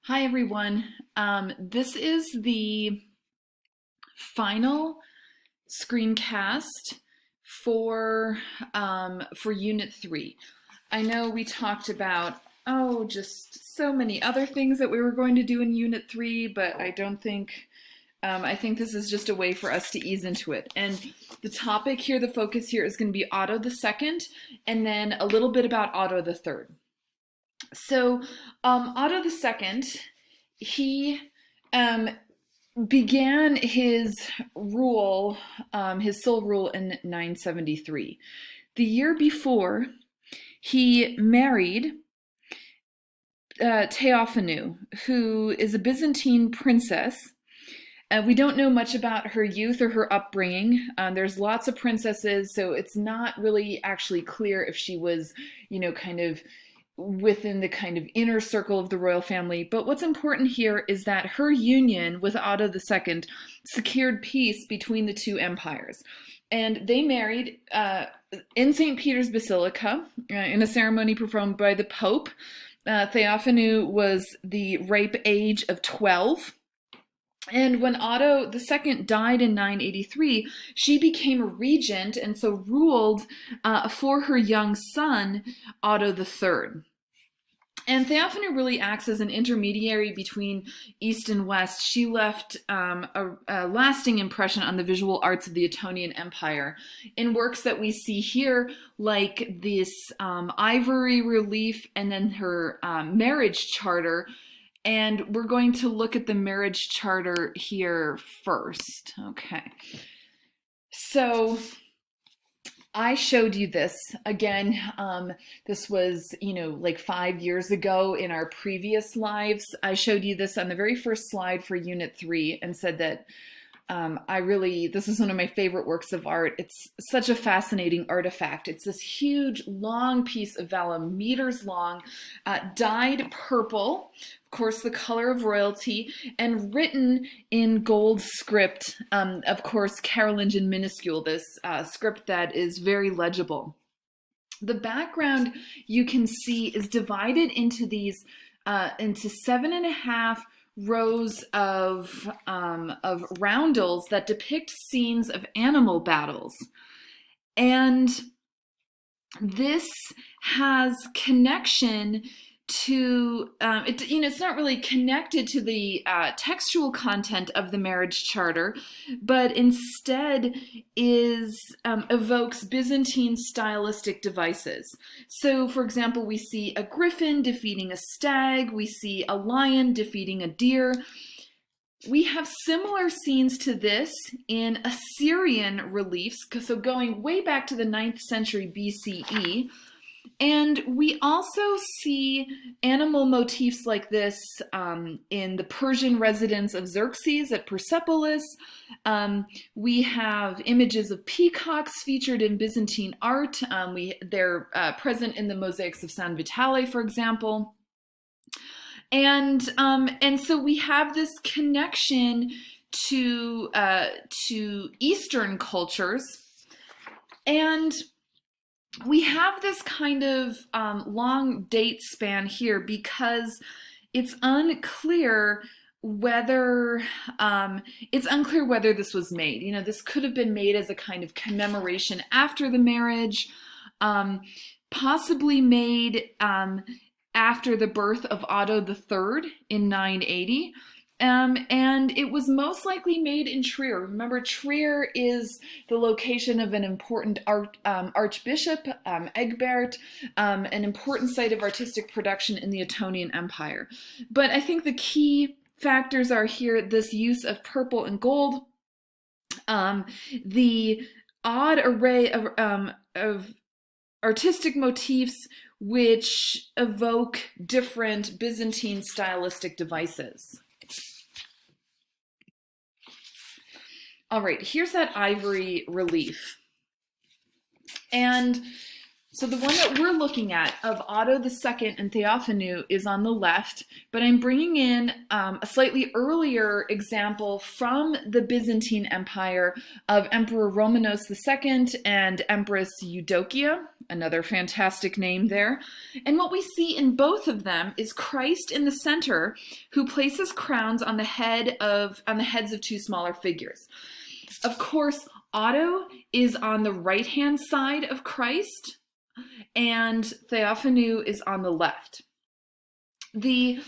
Hi everyone. This is the final screencast for Unit 3. I know we talked about just so many other things that we were going to do in Unit 3, but I don't think I think this is just a way for us to ease into it. And the topic here, the focus here is going to be Otto the Second, and then a little bit about Otto the Third. So Otto the Second, he um, began his sole rule in 973. The year before, he married Theophanu, who is a Byzantine princess. We don't know much about her youth or her upbringing. There's lots of princesses, so it's not really actually clear if she was, kind of within the kind of inner circle of the royal family. But what's important here is that her union with Otto II secured peace between the two empires. And they married in St. Peter's Basilica in a ceremony performed by the Pope. Theophanu was the ripe age of 12. And when Otto II died in 983, she became a regent and so ruled for her young son, Otto III. And Theophanu really acts as an intermediary between East and West. She left a lasting impression on the visual arts of the Ottonian Empire in works that we see here, like this ivory relief and then her marriage charter. And we're going to look at the marriage charter here first. Okay. So I showed you this again. This was, like 5 years ago in our previous lives. I showed you this on the very first slide for Unit 3 and said that this is one of my favorite works of art. It's such a fascinating artifact. It's this huge, long piece of vellum, meters long, dyed purple, of course, the color of royalty, and written in gold script, of course, Carolingian minuscule, this script that is very legible. The background, you can see, is divided into these, into 7.5 rows of roundels that depict scenes of animal battles. And this has connection to it's not really connected to the textual content of the marriage charter, but instead evokes Byzantine stylistic devices. So, for example, we see a griffin defeating a stag, we see a lion defeating a deer. We have similar scenes to this in Assyrian reliefs, so going way back to the 9th century BCE. And we also see animal motifs like this in the Persian residence of Xerxes at Persepolis. We have images of peacocks featured in Byzantine art. They're present in the mosaics of San Vitale, for example. And so we have this connection to Eastern cultures, and we have this kind of long date span here because it's unclear whether this was made. This could have been made as a kind of commemoration after the marriage, possibly made after the birth of Otto III in 980. And it was most likely made in Trier. Remember, Trier is the location of an important archbishop, Egbert, an important site of artistic production in the Ottonian Empire. But I think the key factors are here this use of purple and gold, the odd array of artistic motifs which evoke different Byzantine stylistic devices. All right, here's that ivory relief. And So the one that we're looking at of Otto II and Theophanu is on the left, but I'm bringing in a slightly earlier example from the Byzantine Empire of Emperor Romanos II and Empress Eudokia, another fantastic name there. And what we see in both of them is Christ in the center, who places crowns on the heads of two smaller figures. Of course, Otto is on the right-hand side of Christ, and Theophanu is on the left. The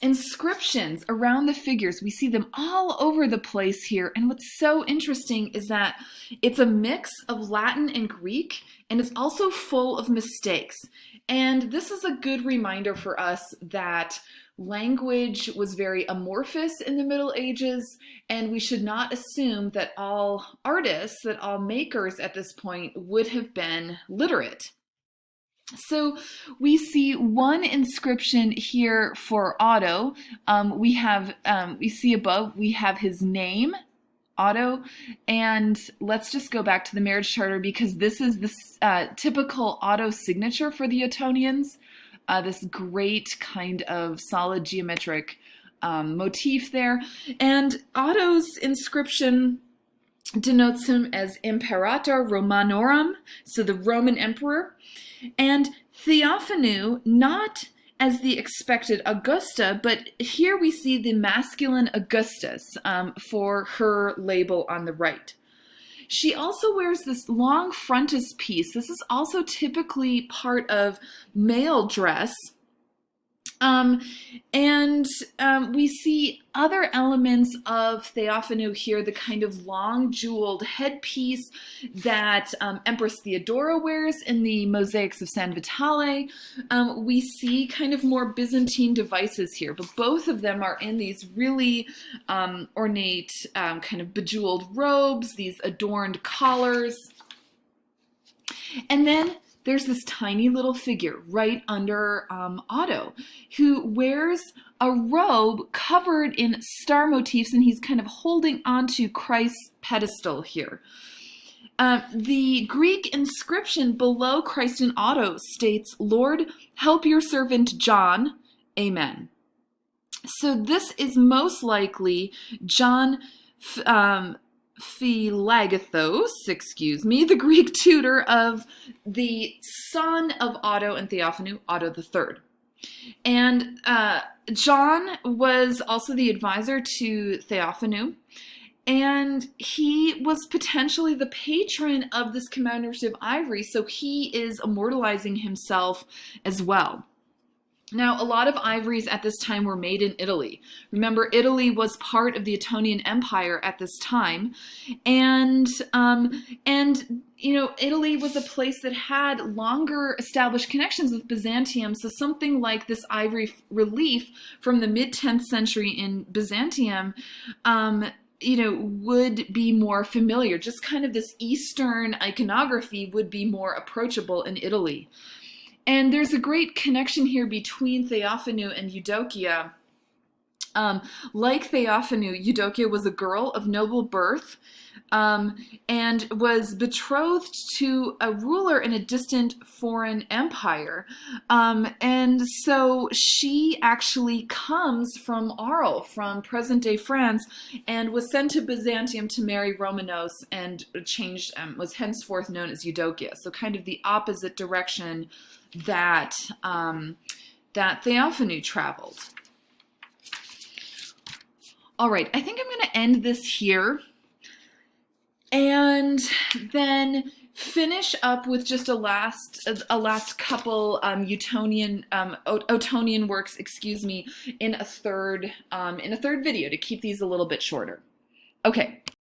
inscriptions around the figures, we see them all over the place here, and what's so interesting is that it's a mix of Latin and Greek, and it's also full of mistakes. And this is a good reminder for us that language was very amorphous in the Middle Ages, and we should not assume that all artists, that all makers at this point would have been literate. So we see one inscription here for Otto. We see above, we have his name, Otto, and let's just go back to the marriage charter because this is the typical Otto signature for the Ottonians, this great kind of solid geometric motif there. And Otto's inscription denotes him as Imperator Romanorum, so the Roman emperor. And Theophanu, not as the expected Augusta, but here we see the masculine Augustus for her label on the right. She also wears this long frontispiece. This is also typically part of male dress. We see other elements of Theophanu here, the kind of long jeweled headpiece that Empress Theodora wears in the mosaics of San Vitale. We see kind of more Byzantine devices here, but both of them are in these really ornate kind of bejeweled robes, these adorned collars. And then there's this tiny little figure right under Otto who wears a robe covered in star motifs, and he's kind of holding onto Christ's pedestal here. The Greek inscription below Christ and Otto states, "Lord, help your servant John. Amen." So this is most likely John Philagathos, the Greek tutor of the son of Otto and Theophanu, Otto III. And John was also the advisor to Theophanu, and he was potentially the patron of this commemorative ivory, so he is immortalizing himself as well. Now, a lot of ivories at this time were made in Italy. Remember, Italy was part of the Ottonian Empire at this time, and Italy was a place that had longer established connections with Byzantium. So something like this ivory relief from the mid-10th century in Byzantium, would be more familiar. Just kind of this Eastern iconography would be more approachable in Italy. And there's a great connection here between Theophanu and Eudokia. Like Theophanu, Eudokia was a girl of noble birth and was betrothed to a ruler in a distant foreign empire. And so she actually comes from Arles, from present-day France, and was sent to Byzantium to marry Romanos and was henceforth known as Eudokia. So kind of the opposite direction that Theophanu traveled. All right, I think I'm going to end this here and then finish up with just a last couple Ottonian works, in a third video to keep these a little bit shorter. Okay,